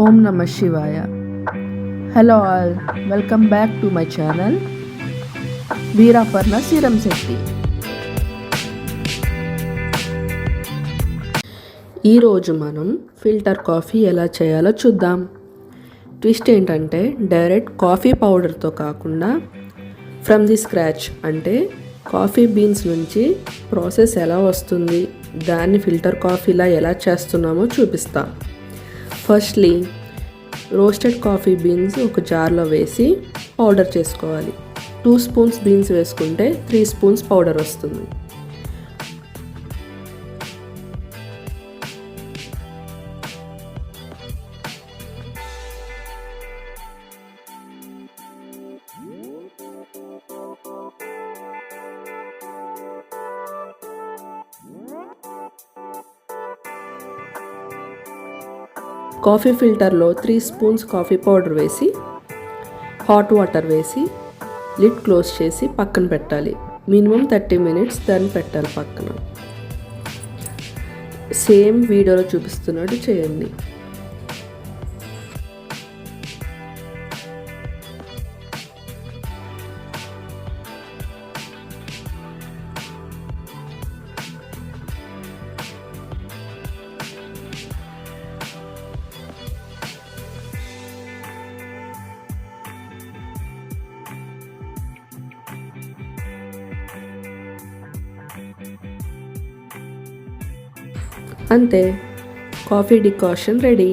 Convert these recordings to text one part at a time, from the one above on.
Om Namah Shivaya. Hello all, welcome back to my channel Veeraparna Seeram Setti. ఈ రోజు మనం filter coffee ఎలా చేయాలో చూద్దాం. ట్విస్ట్ ఏంటంటే డైరెక్ట్ కాఫీ పౌడర్తో కాకుండా ఫ్రమ్ ది స్క్రాచ్ అంటే కాఫీ బీన్స్ నుంచి ప్రాసెస్ ఎలా వస్తుంది, దాన్ని ఫిల్టర్ కాఫీలా ఎలా చేస్తున్నామో చూపిస్తాం. ఫస్ట్లీ రోస్టెడ్ కాఫీ బీన్స్ ఒక జార్లో వేసి పౌడర్ చేసుకోవాలి. 2 స్పూన్స్ బీన్స్ వేసుకుంటే 3 స్పూన్స్ పౌడర్ వస్తుంది. కాఫీ ఫిల్టర్లో 3 స్పూన్స్ కాఫీ పౌడర్ వేసి హాట్ వాటర్ వేసి లిడ్ క్లోజ్ చేసి పక్కన పెట్టాలి. మినిమం 30 మినిట్స్ దాన్ని పెట్టాలి పక్కన. సేమ్ వీడియోలో చూపిస్తున్నట్టు చేయండి. అంతే, కాఫీ డికాషన్ రెడీ.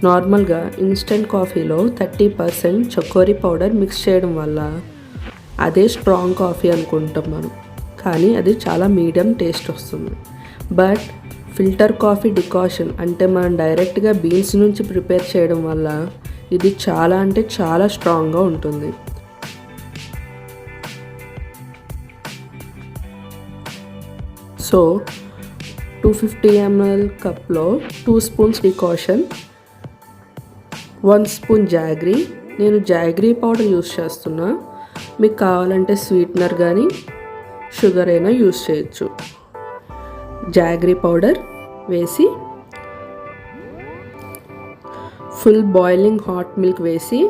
నార్మల్గా ఇన్స్టెంట్ కాఫీలో 30% చక్కెర పౌడర్ మిక్స్ చేయడం వల్ల అదే స్ట్రాంగ్ కాఫీ అనుకుంటాం మనం, కానీ అది చాలా మీడియం టేస్ట్ వస్తుంది. బట్ ఫిల్టర్ కాఫీ డికాషన్ అంటే మనం డైరెక్ట్గా బీన్స్ నుంచి ప్రిపేర్ చేయడం వల్ల ఇది చాలా అంటే చాలా స్ట్రాంగ్గా ఉంటుంది. సో 250 ml కప్లో 2 స్పూన్స్ డికాషన్, 1 స్పూన్ జాగ్రీ. నేను జాగ్రీ పౌడర్ యూస్ చేస్తున్నా, మీకు కావాలంటే స్వీట్నర్ కానీ షుగర్ అయినా యూస్ చేయొచ్చు. జాగ్రీ పౌడర్ వేసి ఫుల్ బాయిలింగ్ హాట్ మిల్క్ వేసి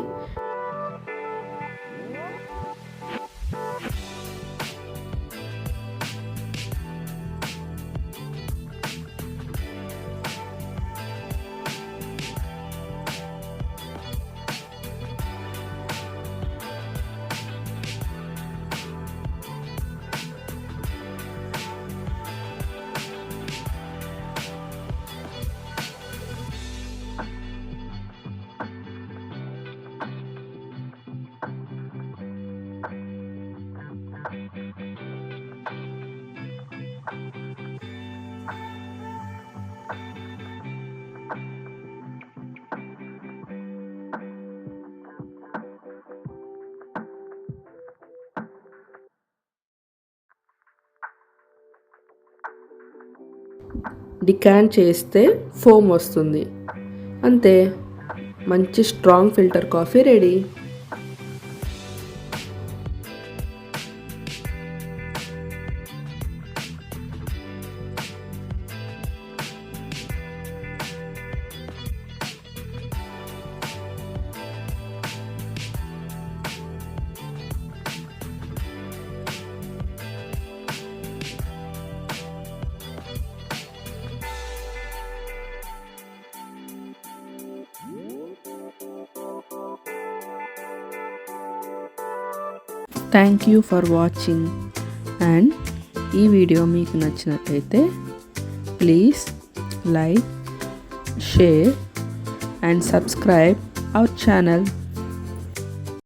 డికాంట్ చేస్తే ఫోమ్ వస్తుంది. అంతే, మంచి strong filter coffee ready. Thank you for watching. And ఈ వీడియో మీకు నచ్చినట్లయితే please like, share and subscribe our channel.